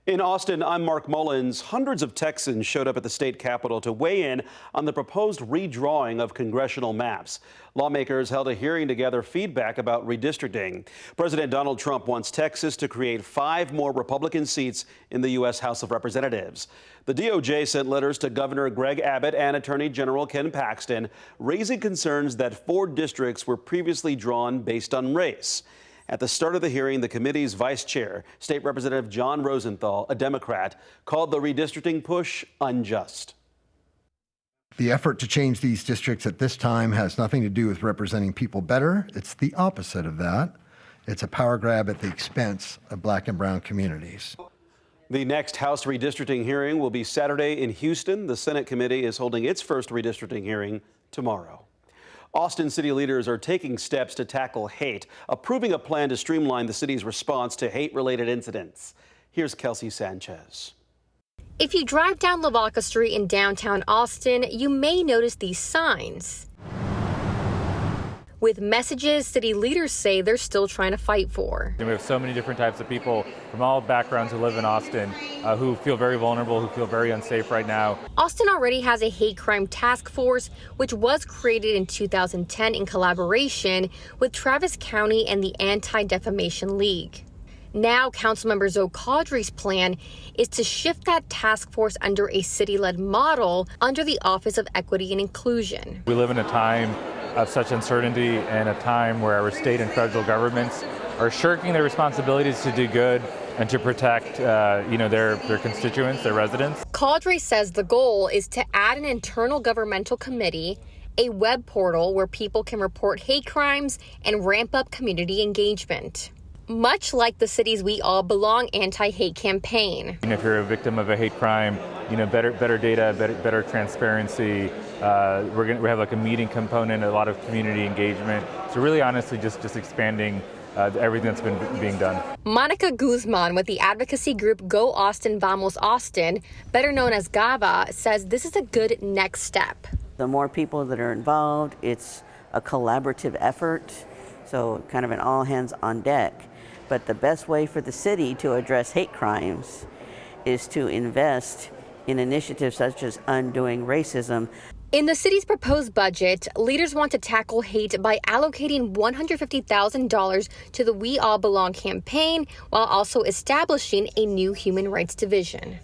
In Austin, I'm Mark Mullins. Hundreds of Texans showed up at the state capitol to weigh in on the proposed redrawing of congressional maps. Lawmakers held a hearing to gather feedback about redistricting. President Donald Trump wants Texas to create 5 more Republican seats in the U.S. House of Representatives. The DOJ sent letters to Governor Greg Abbott and Attorney General Ken Paxton, raising concerns that 4 districts were previously drawn based on race. At the start of the hearing, the committee's vice chair, State Representative John Rosenthal, a Democrat, called the redistricting push unjust. The effort to change these districts at this time has nothing to do with representing people better. It's the opposite of that. It's a power grab at the expense of Black and brown communities. The next House redistricting hearing will be Saturday in Houston. The Senate committee is holding its first redistricting hearing tomorrow. Austin city leaders are taking steps to tackle hate, approving a plan to streamline the city's response to hate-related incidents. Here's Kelsey Sanchez. If you drive down Lavaca Street in downtown Austin, you may notice these signs with messages city leaders say they're still trying to fight for. We have so many different types of people from all backgrounds who live in Austin who feel very vulnerable, who feel very unsafe right now. Austin already has a hate crime task force, which was created in 2010 in collaboration with Travis County and the Anti-Defamation League. Now, Councilmember Zoe Caudry's plan is to shift that task force under a city-led model under the Office of Equity and Inclusion. We live in a time of such uncertainty and a time where our state and federal governments are shirking their responsibilities to do good and to protect their constituents, their residents. Caudry says the goal is to add an internal governmental committee, a web portal where people can report hate crimes and ramp up community engagement. Much like the city's We All Belong anti-hate campaign. If you're a victim of a hate crime, better data, better transparency. We have like a meeting component, a lot of community engagement. So really, honestly, just expanding everything that's been being done. Monica Guzman with the advocacy group Go Austin Vamos Austin, better known as GAVA, says this is a good next step. The more people that are involved, it's a collaborative effort, so kind of an all hands on deck. But the best way for the city to address hate crimes is to invest in initiatives such as undoing racism. In the city's proposed budget, leaders want to tackle hate by allocating $150,000 to the We All Belong campaign, while also establishing a new human rights division.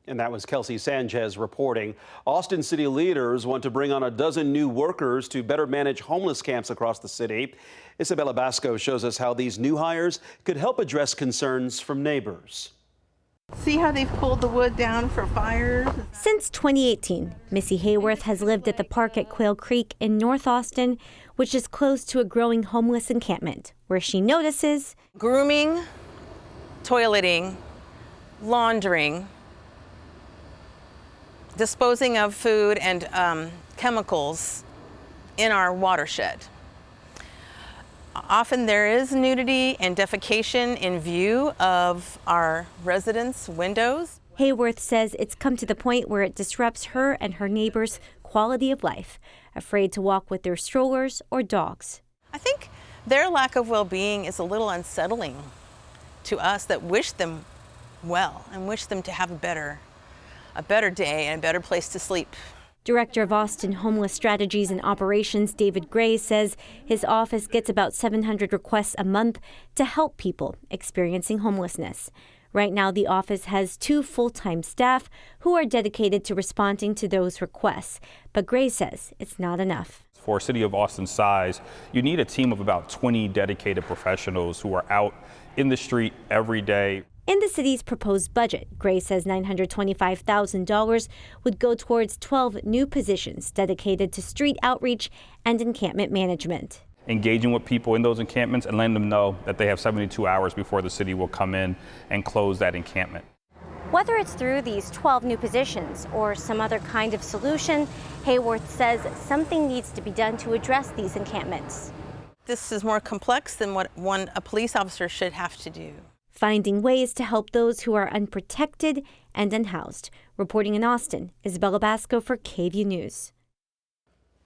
And that was Kelsey Sanchez reporting. Austin city leaders want to bring on a dozen new workers to better manage homeless camps across the city. Isabella Basco shows us how these new hires could help address concerns from neighbors. See how they've pulled the wood down for fires? Since 2018, Missy Hayworth has lived at the park at Quail Creek in North Austin, which is close to a growing homeless encampment, where she notices grooming, toileting, laundering, disposing of food and chemicals in our watershed. Often there is nudity and defecation in view of our residents' windows. Hayworth says it's come to the point where it disrupts her and her neighbors' quality of life, afraid to walk with their strollers or dogs. I think their lack of well-being is a little unsettling to us that wish them well and wish them to have a better day and a better place to sleep. Director of Austin Homeless Strategies and Operations, David Gray, says his office gets about 700 requests a month to help people experiencing homelessness. Right now, the office has 2 full-time staff who are dedicated to responding to those requests. But Gray says it's not enough. For a city of Austin's size, you need a team of about 20 dedicated professionals who are out in the street every day. In the city's proposed budget, Gray says $925,000 would go towards 12 new positions dedicated to street outreach and encampment management. Engaging with people in those encampments and letting them know that they have 72 hours before the city will come in and close that encampment. Whether it's through these 12 new positions or some other kind of solution, Hayworth says something needs to be done to address these encampments. This is more complex than what a police officer should have to do. Finding ways to help those who are unprotected and unhoused. Reporting in Austin, Isabella Basco for KVUE News.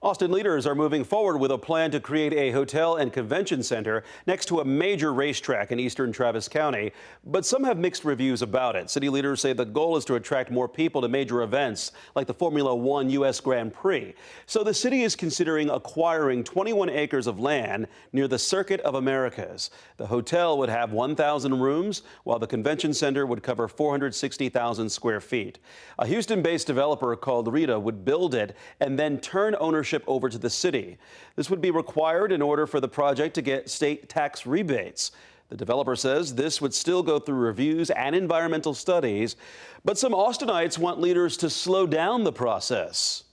Austin leaders are moving forward with a plan to create a hotel and convention center next to a major racetrack in eastern Travis County, but some have mixed reviews about it. City leaders say the goal is to attract more people to major events like the Formula One U.S. Grand Prix. So the city is considering acquiring 21 acres of land near the Circuit of Americas. The hotel would have 1,000 rooms, while the convention center would cover 460,000 square feet. A Houston-based developer called Rita would build it and then turn ownership over to the city. This would be required in order for the project to get state tax rebates. The developer says this would still go through reviews and environmental studies, but some Austinites want leaders to slow down the process.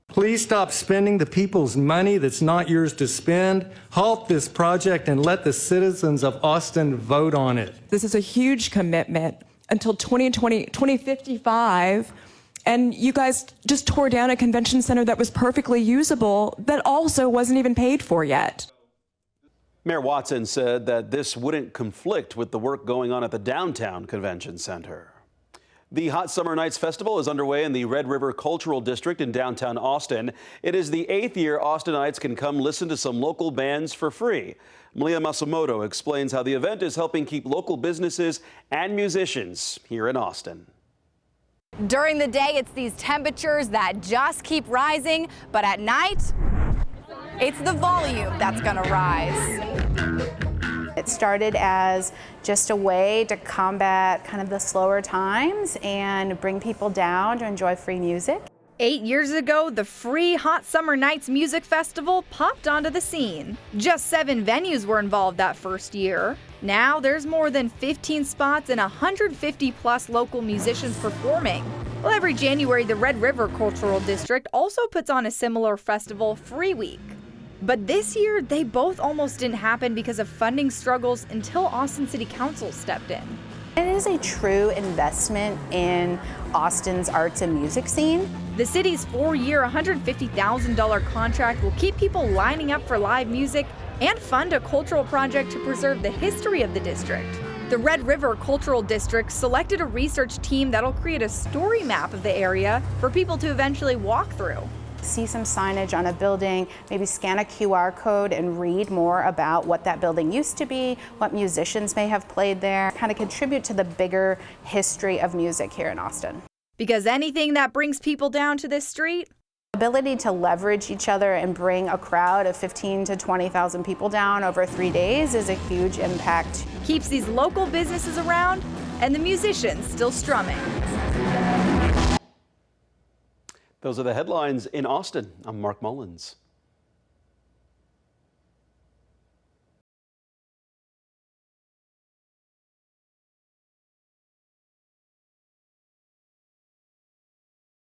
Please stop spending the people's money that's not yours to spend. Halt this project and let the citizens of Austin vote on it. This is a huge commitment until 2055. And you guys just tore down a convention center that was perfectly usable that also wasn't even paid for yet. Mayor Watson said that this wouldn't conflict with the work going on at the downtown convention center. The Hot Summer Nights Festival is underway in the Red River Cultural District in downtown Austin. It is the 8th year Austinites can come listen to some local bands for free. Malia Masumoto explains how the event is helping keep local businesses and musicians here in Austin. During the day, it's these temperatures that just keep rising, but at night, it's the volume that's gonna rise. It started as just a way to combat kind of the slower times and bring people down to enjoy free music. 8 years ago, the free Hot Summer Nights Music Festival popped onto the scene. Just 7 venues were involved that first year. Now there's more than 15 spots and 150 plus local musicians performing. Well, every January, the Red River Cultural District also puts on a similar festival, Free Week. But this year, they both almost didn't happen because of funding struggles until Austin City Council stepped in. It is a true investment in Austin's arts and music scene. The city's 4-year, $150,000 contract will keep people lining up for live music and fund a cultural project to preserve the history of the district. The Red River Cultural District selected a research team that'll create a story map of the area for people to eventually walk through. See some signage on a building, maybe scan a QR code and read more about what that building used to be, what musicians may have played there, kind of contribute to the bigger history of music here in Austin. Because anything that brings people down to this street, ability to leverage each other and bring a crowd of 15 to 20,000 people down over 3 days is a huge impact. Keeps these local businesses around and the musicians still strumming. Those are the headlines in Austin. I'm Mark Mullins.